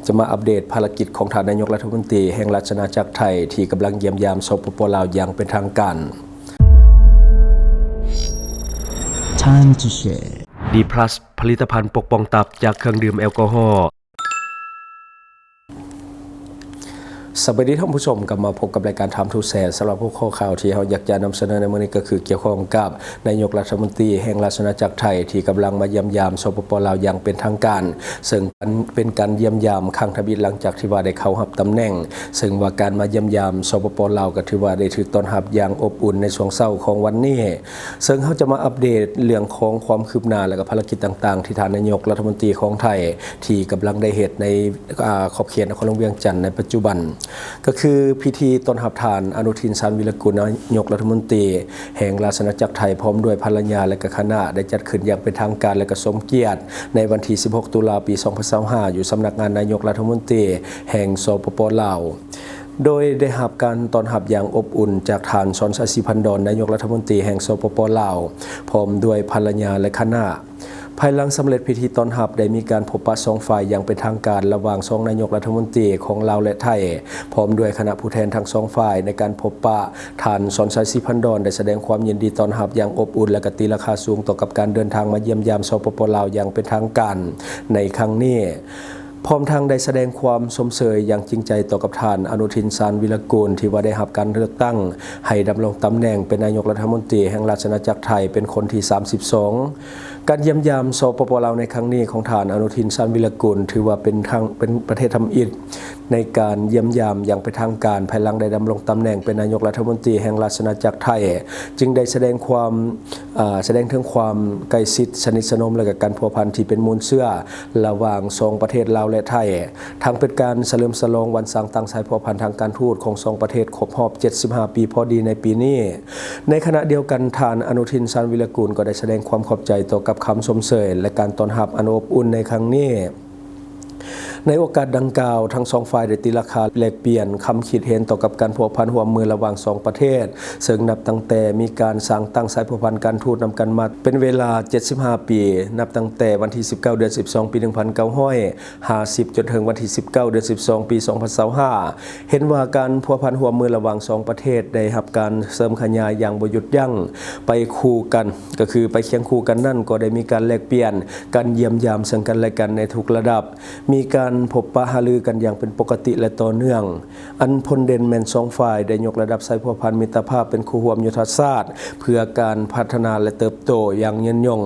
จะมาอัปเดตภารกิจของท่านนายกรัฐมนตรีแห่งราชอาณาจักรไทยที่กำลังเยี่ยมยามสปป.ลาวอย่างเป็นทางการ Time to share D+ ผลิตภัณฑ์ปกป้องตับจากเครื่องดื่มแอลกอฮอล์สวัสดีท่านผู้ชมกลับมาพบกับรายการทำทูแสสำหรับผู้ข้อข่าวที่เราอยากจะนำเสนอในวันนี้ก็คือเกี่ยวข้องกับนายกรัฐมนตรีแห่งราชอาณาจักรไทยที่กำลังมาเยี่ยมยามสปป.ลาวอย่างเป็นทางการซึ่งเป็นการเยี่ยมยามครั้งทบิดหลังจากที่ว่าได้เข้ารับตำแหน่งซึ่งว่าการมาเยี่ยมยามสปป.ลาวก็ถือว่าได้ถูกต้อนรับอย่างอบอุ่นในช่วงเช้าของวันนี้ซึ่งเขาจะมาอัปเดตเรื่องของความคืบหน้าและก็ภารกิจต่างๆที่ท่านนายกรัฐมนตรีของไทยที่กำลังได้เหตุในขอบเขตนครหลวงเวียงจันทร์ในปัจจุบันก็คือพิธีต้อนรับทานอนุทิน ชาญวิรกูลนายกรัฐมนตรีแห่งราชอาณาจักรไทยพร้อมด้วยภรรยาและก็คณะได้จัดขึ้นอย่างเป็นทางการและก็สมเกียรติในวันที่ 16 ตุลาคม ปี 2025 อยู่สำนักงานนายกรัฐมนตรีแห่งสปป.ลาวโดยได้รับการต้อนรับอย่างอบอุ่นจากท่านชอนชัยศรีพันดรนายกรัฐมนตรีแห่งสปป.ลาวพร้อมด้วยภรรยาและคณะภายหลังสำเร็จพิธีต้อนรับได้มีการพบปะสองฝ่ายอย่างเป็นทางการระหว่างสองนายกรัฐมนตรีของลาวและไทยพร้อมด้วยคณะผู้แทนทั้งสองฝ่ายในการพบปะท่านชอนชัยศรีพันดรได้แสดงความยินดีต้อนรับอย่างอบอุ่นและก็ตีราคาสูงต่อกับการเดินทางมาเยี่ยมยามสปป.ลาวอย่างเป็นทางการในครั้งนี้พร้อมทางได้แสดงความสมเสยอย่างจริงใจต่อกับท่านอนุทิน ชาญวิรกูลที่ว่าได้รับการเลือกตั้งให้ดำรงตำแหน่งเป็นนายกรัฐมนตรีแห่งราชอาณาจักรไทยเป็นคนที่ 32การเยี่ยมยามสปป.ลาวในครั้งนี้ของท่านอนุทิน ชาญวิรกูลถือว่าเป็นประเทศทำอิฐในการเยี่ยมยามอย่างเป็นทางการภายหลังได้ดำรงตำแหน่งเป็นนายกรัฐมนตรีแห่งราชอาณาจักรไทยจึงได้แสดงถึงความใกล้ชิดสนิทสนมและกับการพัวพันที่เป็นมูลเชื่อระหว่างสองประเทศลาวและไทยทั้งเป็นการเฉลิมฉลองวันสร้างตั้งสายพัวพันทางการทูตของสองประเทศครบรอบ75 ปีพอดีในปีนี้ในขณะเดียวกันท่านอนุทิน ชาญวิรกูลก็ได้แสดงความขอบใจต่อกับคำชมเชยและการต้อนรับอันอบอุ่นในครั้งนี้ในโอกาสดังกล่าวทั้งสองฝ่ายได้ตีราคาแลกเปลี่ยนคำคิดเห็นต่อกับการพัวพันร่วมมือระหว่างสองประเทศซึ่งนับตั้งแต่มีการสร้างตั้งสายพัวพันการทูตนำกันมาเป็นเวลา75 ปีนับตั้งแต่วันที่19 เดือน 12 ปี 1950จนถึงวันที่19 เดือน 12 ปี 2025เห็นว่าการพัวพันร่วมมือระหว่างสองประเทศได้รับการเสริมขยายอย่างบ่หยุดยั้งไปคู่กันก็คือไปเคียงคู่กันนั่นก็ได้มีการแลกเปลี่ยนการเยี่ยมยามซึ่งกันและกันในทุกระดับมีการพบปะหารือกันอย่างเป็นปกติและต่อเนื่องอันพลเด่นแม่นสองฝ่ายได้ยกระดับสายพัวพันมิตรภาพเป็นคู่ร่วมยุทธศาสตร์เพื่อการพัฒนาและเติบโตอย่างยืนยง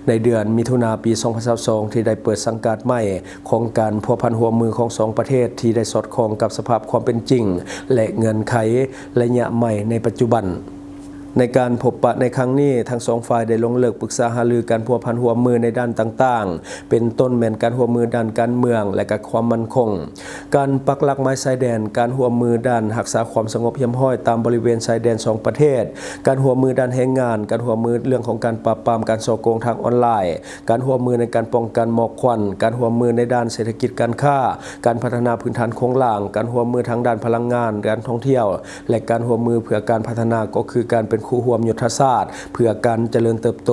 ในเดือนมิถุนายนปี 2022ที่ได้เปิดสังกัดใหม่ของการพัวพันร่วมมือของสองประเทศที่ได้สอดคล้องกับสภาพความเป็นจริงและเงื่อนไขระยะใหม่ในปัจจุบันในการพบปะในครั้งนี้ทั้งสองฝ่ายได้ลงเลิกปรึกษาหารือการพัวพันร่วมมือในด้านต่างๆเป็นต้นแม่นการร่วมมือด้านการเมืองและก็ความมั่นคงการปักหลักไม้ชายแดนการร่วมมือด้านรักษาความสงบเยี่ยมห้อยตามบริเวณชายแดนสองประเทศการร่วมมือด้านแรงงานการร่วมมือเรื่องของการปราบปรามการฉ้อโกงทางออนไลน์การร่วมมือในการป้องกันหมอกควันการร่วมมือในด้านเศรษฐกิจการค้าการพัฒนาพื้นฐานโครงสร้างการร่วมมือทางด้านพลังงานการท่องเที่ยวและการร่วมมือเพื่อการพัฒนาก็คือการเป็นคู่ร่วมยุทธศาสตร์เพื่อการเจริญเติบโต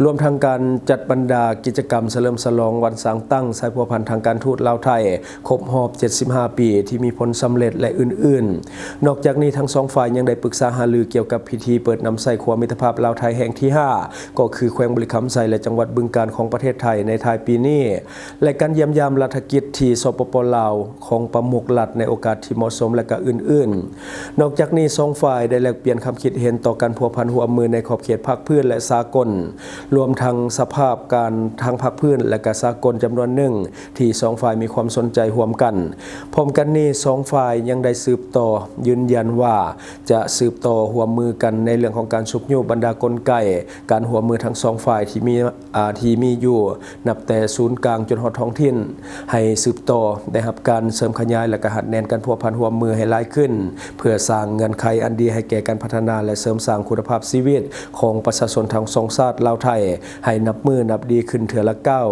รวมทั้งการจัดบรรดากิจกรรมเฉลิมฉลองวันสร้างตั้งสายพัวพันทางการทูตลาวไทยครบรอบ75 ปีที่มีผลสำเร็จและอื่นๆนอกจากนี้ทั้งสองฝ่ายยังได้ปรึกษาหารือเกี่ยวกับพิธีเปิดน้ำใสขัวมิตรภาพลาวไทยแห่งที่ 5ก็คือแขวงบุรีคำไซและจังหวัดบึงกาฬของประเทศไทยในท้ายปีนี้และการเยี่ยมยามรัฐกิจที่สปป.ลาวของประมุขรัฐในโอกาสที่เหมาะสมและก็อื่นๆนอกจากนี้สองฝ่ายได้แลกเปลี่ยนความคิดเห็นต่อการพัวพันร่วมมือในขอบเขตภาคพื้นและสากลรวมทั้งสภาพการทางภาคพื้นและก็สากลจำนวนหนึ่งที่สองฝ่ายมีความสนใจร่วมกันพร้อมกันนี้สองฝ่ายยังได้สืบต่อยืนยันว่าจะสืบต่อร่วมมือกันในเรื่องของการชุบยูบรรดากลไกการร่วมมือทั้งสองฝ่ายที่มีอยู่นับแต่ศูนย์กลางจนฮอดท้องถิ่นให้สืบต่อได้รับการเสริมขยายและก็หัดแนนการพัวพันร่วมมือให้หลายขึ้นเพื่อสร้างเงื่อนไขอันดีให้แก่การพัฒนาและเสริมสร้างคุณภาพชีวิตของประชาชนทั้งสองชาติลาวไทยให้นับมือนับดีขึ้นเถื่อละก้าว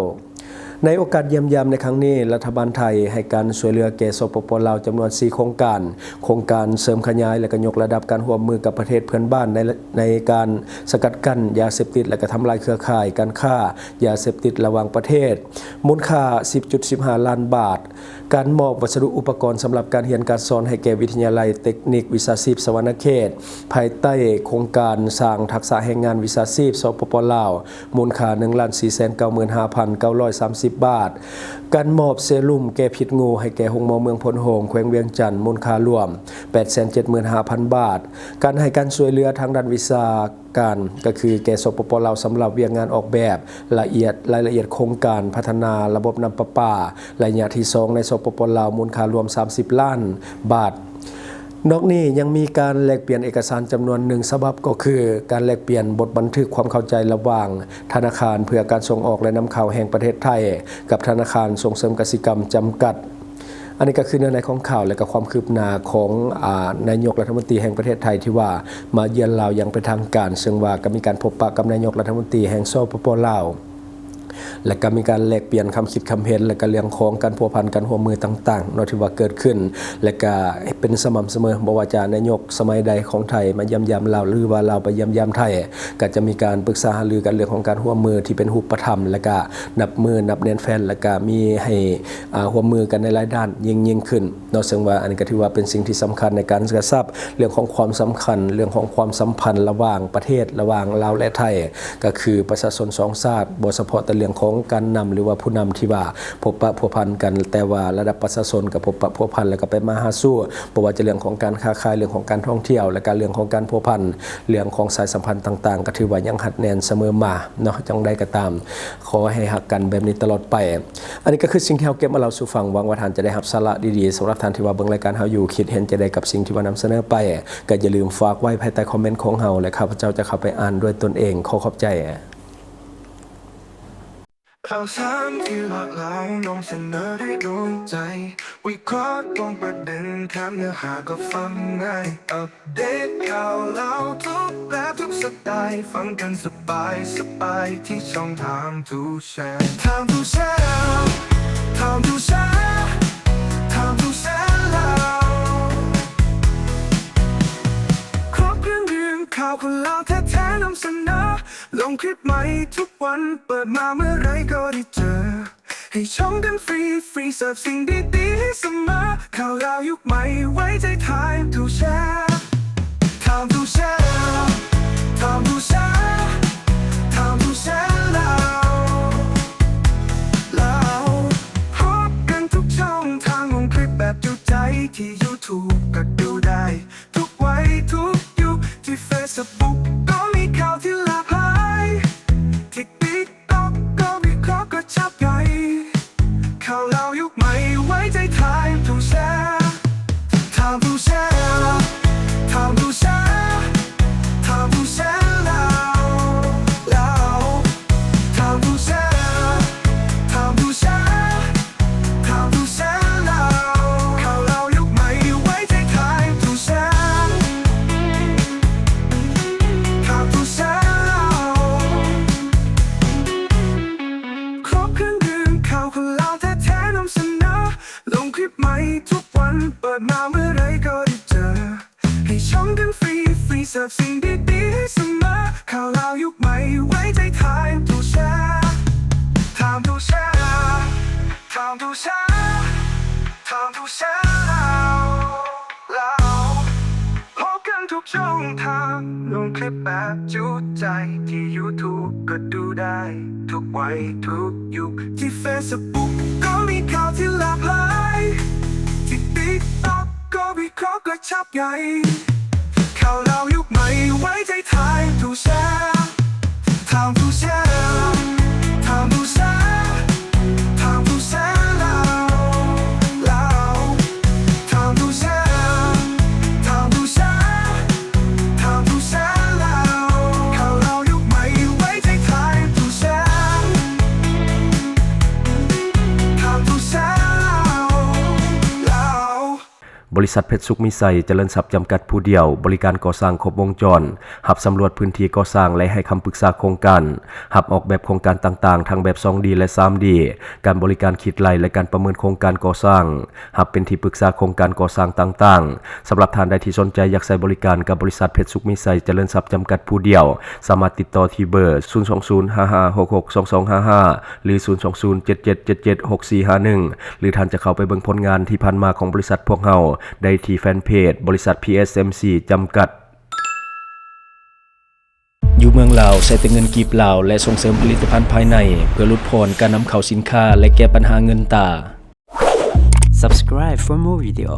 ในโอกาสเยี่ยมยามในครั้งนี้รัฐบาลไทยให้การช่วยเหลือแก่สปป.ลาวจำนวน4โครงการเสริมขยายและก็ยกระดับการร่วมมือกับประเทศเพื่อนบ้านในการสกัดกั้นยาเสพติดและก็ทำลายเครือข่ายการค้ายาเสพติดระหว่างประเทศมูลค่า 10.15 ล้านบาท การมอบวัสดุอุปกรณ์สำหรับการเรียนการสอนให้แก่วิทยาลัยเทคนิควิชาชีพสวรรณเขตภายใต้โครงการสร้างทักษะแรงงานวิชาชีพสปปลาวมูลค่า 1,495,930 บาทการมอบเซรุ่มแก้พิษงูให้แก่โรงหมอเมืองพลโฮงแขวงเวียงจันทน์มูลค่ารวม 875,000 บาทการให้การช่วยเหลือทางด้านวิชาการก็คือแก่สปปลาวสำหรับเวียงงานออกแบบรายละเอียดโครงการพัฒนาระบบน้ำประปาระยะที่2ในสปปลาวมูลค่ารวม30 ล้านบาทนอกนี้ยังมีการแลกเปลี่ยนเอกสารจำนวน1ฉบับก็คือการแลกเปลี่ยนบทบันทึกความเข้าใจระหว่างธนาคารเพื่อการส่งออกและนำเข้าแห่งประเทศไทยกับธนาคารส่งเสริมกสิกรรมจำกัดอันนี้ก็คือเนื้อในของข่าวและก็ความคืบหน้าของนายกรัฐมนตรีแห่งประเทศไทยที่ว่ามาเยือนลาวอย่างเป็นทางการซึ่งว่าก็มีการพบปะกับนายกรัฐมนตรีแห่งสปปลาวและก็มีการแลกเปลี่ยนคำคิดคำเห็นและก็เรื่องของการพัวพันกันหัวมือต่างๆเนาะที่ว่าเกิดขึ้นและก็เป็นสม่ำเสมอบ่ว่าจะนายกสมัยใดของไทยมาเยี่ยมลาวหรือว่าลาวไปเยี่ยมไทยก็จะมีการปรึกษาหารือกันเรื่องของการหัวมือที่เป็นรูปธรรมและก็นับแน่นแฟนและก็มีให้หัวมือกันในหลายด้านยิ่งขึ้นเนาะซึ่งว่าอันนี้ก็ถือว่าเป็นสิ่งที่สำคัญในการกระชับเรื่องของความสำคัญเรื่องของความสัมพันธ์ระหว่างประเทศระหว่างลาวและไทยก็คือประชาชนสองชาติบ่เฉพาะแต่เรื่องของการนำหรือว่าผู้นำที่ว่าพบปะพัวพันกันแต่ว่าระดับประชาชนกับพบปะพัวพันแล้วก็ไปมาหาสู่บ่ว่าจะเรื่องของการค้าขายเรื่องของการท่องเที่ยวและการเรื่องของการพัวพันเรื่องของสายสัมพันธ์ต่างๆก็ถือว่ายังหัดแน่นเสมอมาเนาะจังใดก็ตามขอให้หักกันแบบนี้ตลอดไปอันนี้ก็คือสิ่งที่เราเก็บมาเล่าสู่ฟังหวังว่าท่านจะได้รับสาระดีๆสำหรับท่านที่ว่าเบิ่งรายการเฮาอยู่คิดเห็นจะได้กับสิ่งที่ว่านำเสนอไปก็อย่าลืมฝากไว้ภายใต้คอมเมนต์ของเฮาและข้าพเจ้าจะเข้าไปอ่านด้วยตนเองขอขอบใจข่าวสารที่หลากหลายนำเสนอได้โดนใจวิเคราะห์ตรงประเด็นแถมเนื้อหาก็ฟังง่ายอัปเดตข่าวเล่าทุกแบบทุกสไตล์ฟังกันสบายที่ช่องทางทูแชร์ทางทูแชร์ทางทูแชร์ทางทูแชร์เราครบเครื่องข่าวคนเล่าแท้ๆนำเสนอลงคลิปใหม่ทุกวันเปิดมาเมื่อไรก็ได้เจอให้ชมกันฟรีเสิร์ฟสิ่งดีๆให้เสมอข่าวราวยุคใหม่ไว้ใจไทม์ทูแชร์ไทม์ทูแชร์ไทม์ทูแชร์ไทม์ทูแชร์เราพบกันทุกช่องทางลงคลิปแบบจุใจที่ YouTube ก็ดูได้ทุกวัยทุกยุคที่ Facebook ก็มีข่าวที่หลากหลายที่ติ๊กต็อกก็วิเคราะห์ก็ชับใหญ่ข่าวเรายุคใหม่ไว้ใจไทม์ทูแชร์ไทม์ทูแชร์ไทม์ทูแชร์ไทม์ทูแชร์เราไทม์ทูแชร์ไทม์ทูแชร์ไทม์ทูแชร์เราข่าวเรายุคใหม่ไว้ใจไทม์ทูแชร์ไทม์ทูแชร์ครบเครื่องดื่มข่าวคนเล่าแท้ๆนำเสนอลงคลิปใหม่ทุกวันเปิดมาเมื่อไรก็ได้เจอให้ชมกันฟรีเสิร์ฟสิ่งดีๆให้เสมอข่าวเรายุคใหม่ไว้ใจไทม์ทูแชร์ไทม์ทูแชร์ไทม์ทูแชร์ไทม์ทูแชร์เราพบกันทุกช่องทางลงคลิปแบบจุใจที่ YouTube ก็ดูได้ทุกวัยทุกยุคที่ Facebook ก็มีข่าวที่หลากหลายที่ TikTok ก็วิเคราะห์ก็ชับใหญ่ข่าวเรายุคใหม่ไว้ใจไทม์ทูแชร์ไทม์ทูแชร์ไทม์ทูแชร์ไทม์ทูแชร์เราไทม์ทูแชร์ไทม์ทูแชร์ไทม์ทูแชร์เราข่าวเรายุคใหม่ไว้ใจไทม์ทูแชร์ไทม์ทูแชร์เรา บริษัทเพชรสุขมิไซเจริญทรัพย์จำกัดผู้เดียวบริการก่อสร้างครบวงจรหับสำรวจพื้นที่ก่อสร้างและให้คำปรึกษาโครงการหับออกแบบโครงการต่างๆทั้งแบบ 2D และ 3D การบริการคิดไล่และการประเมินโครงการก่อสร้างหับเป็นที่ปรึกษาโครงการก่อสร้างต่างๆสำหรับท่านใดที่สนใจอยากใช้บริการกับบริษัทเพชรสุขมิไซเจริญทรัพย์จำกัดผู้เดียวสามารถติดต่อที่เบอร์ 02055662255 หรือ 02077776451 หรือท่านจะเข้าไปเบิ่งผลงานที่ผ่านมาของบริษัทพวกเราได้ที่แฟนเพจบริษัท PSMC จำกัดอยู่เมืองลาวใช้แต่เงินกีบลาวและส่งเสริมผลิตภัณฑ์ภายในเพื่อลดผ่อนการนำเข้าสินค้าและแก้ปัญหาเงินตา Subscribe for more video.